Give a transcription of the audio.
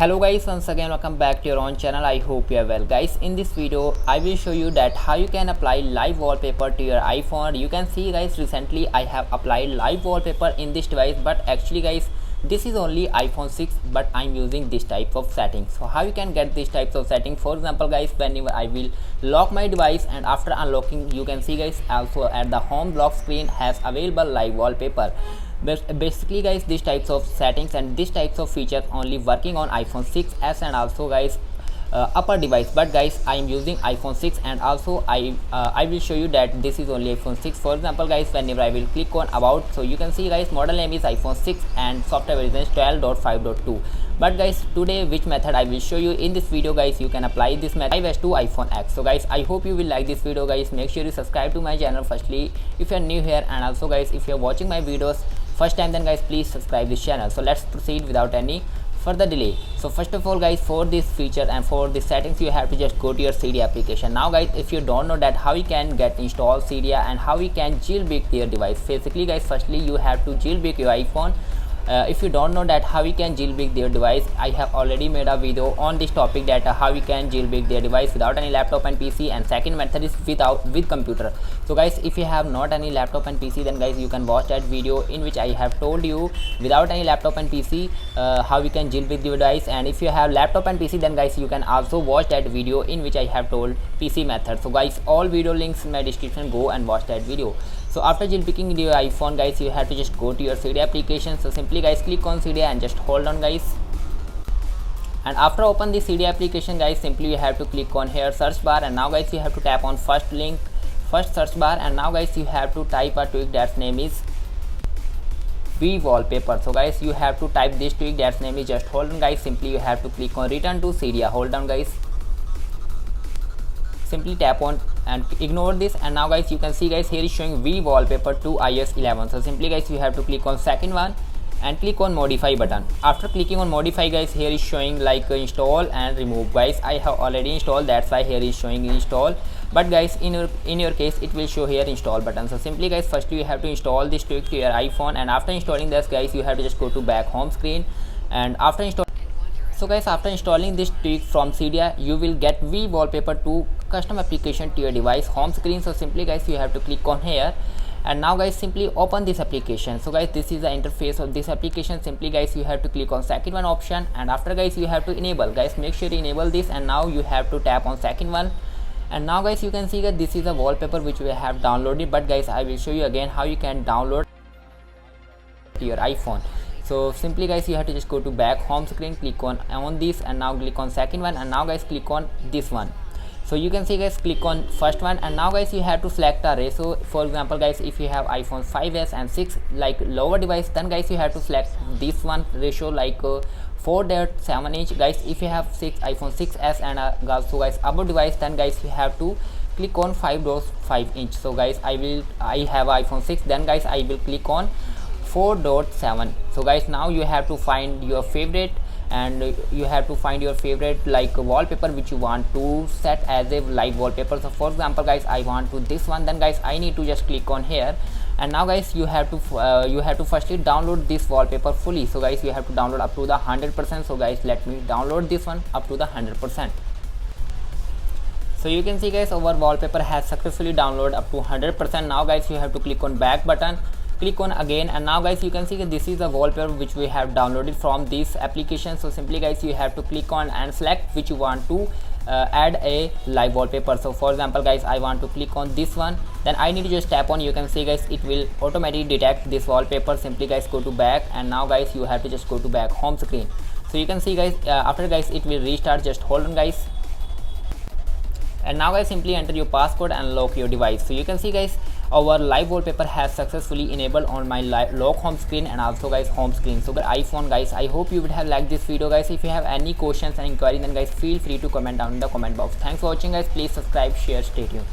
Hello guys, once again welcome back to your own channel. I hope you are well guys. In this video I will show you that how you can apply live wallpaper to your iPhone. You can see guys, recently I have applied live wallpaper in this device, but actually guys, this is only iPhone 6, but I'm using this type of settings. So how you can get these types of settings? For example guys, whenever I will lock my device and after unlocking, you can see guys, also at the home lock screen has available live wallpaper. But basically guys, these types of settings and these types of features only working on iPhone 6s and also guys upper device. But guys, I am using iPhone 6 and also I will show you that this is only iPhone 6. For example guys, whenever I will click on about, so you can see guys, model name is iPhone 6 and software version is 12.5.2. But guys, today which method I will show you in this video guys, you can apply this method to iPhone X. So guys, I hope you will like this video guys. Make sure you subscribe to my channel firstly if you are new here, and also guys, if you are watching my videos first time, then guys please subscribe this channel. So let's proceed without any further delay. So first of all guys, for this feature and for the settings, you have to just go to your Cydia application. Now guys, if you don't know that how you can get install Cydia and how you can jailbreak your device, basically guys, firstly you have to jailbreak your iPhone. If you don't know that how you can jailbreak their device, I have already made a video on this topic, that how you can jailbreak their device without any laptop and PC, and second method is with computer. So guys, if you have not any laptop and PC, then guys you can watch that video in which I have told you without any laptop and PC how you can jailbreak the device. And if you have laptop and PC, then guys you can also watch that video in which I have told PC method. So guys, all video links in my description, go and watch that video. So after jailbreaking your iPhone guys, you have to just go to your Cydia application. So simply guys, click on Cydia and just hold on guys, and after open the Cydia application guys, simply you have to click on here search bar, and now guys you have to tap on first search bar, and now guys you have to type a tweak that's name is V wallpaper. So guys, you have to type this tweak that's name is, just hold on guys, simply you have to click on return to Cydia, hold on guys, simply tap on and ignore this, and now guys you can see guys, here is showing V wallpaper to iOS 11. So simply guys, you have to click on second one and click on modify button. After clicking on modify guys, here is showing like install and remove. Guys, I have already installed, that's why here is showing install, but guys in your case it will show here install button. So simply guys, firstly you have to install this tweak to your iPhone, and after installing this guys, you have to just go to back home screen, and after installing this tweak from Cydia, you will get V wallpaper to custom application to your device home screen. So simply guys, you have to click on here, and now guys simply open this application. So guys, this is the interface of this application. Simply guys, you have to click on second one option, and after guys you have to enable, guys make sure you enable this, and now you have to tap on second one, and now guys you can see that this is a wallpaper which we have downloaded. But guys, I will show you again how you can download to your iPhone. So simply guys, you have to just go to back home screen, click on this, and now click on second one, and now guys click on this one. So you can see guys, click on first one, and now guys you have to select a ratio. For example guys, if you have iPhone 5s and 6 like lower device, then guys you have to select this one ratio like 4.7 inch. Guys, if you have iPhone 6s and also guys above device, then guys you have to click on 5.5 inch. So guys, I have iPhone 6, then guys I will click on 4.7. So guys, now you have to find your favorite, and you have to find your favorite like wallpaper which you want to set as a live wallpaper. So for example guys, I want to this one, then guys I need to just click on here, and now guys you have to firstly download this wallpaper fully. So guys, you have to download up to the 100%. So guys, let me download this one up to the 100%. So you can see guys, our wallpaper has successfully downloaded up to 100%. Now guys, you have to click on back button, click on again, and now guys you can see that this is the wallpaper which we have downloaded from this application. So simply guys, you have to click on and select which you want to add a live wallpaper. So for example guys, I want to click on this one, then I need to just tap on, you can see guys, it will automatically detect this wallpaper. Simply guys, go to back, and now guys you have to just go to back home screen. So you can see guys, after guys it will restart, just hold on guys, and now guys simply enter your passcode and lock your device. So you can see guys, our live wallpaper has successfully enabled on my lock home screen and also guys home screen. So iPhone guys, I hope you would have liked this video guys. If you have any questions and inquiries, then guys feel free to comment down in the comment box. Thanks for watching guys. Please subscribe, share, stay tuned.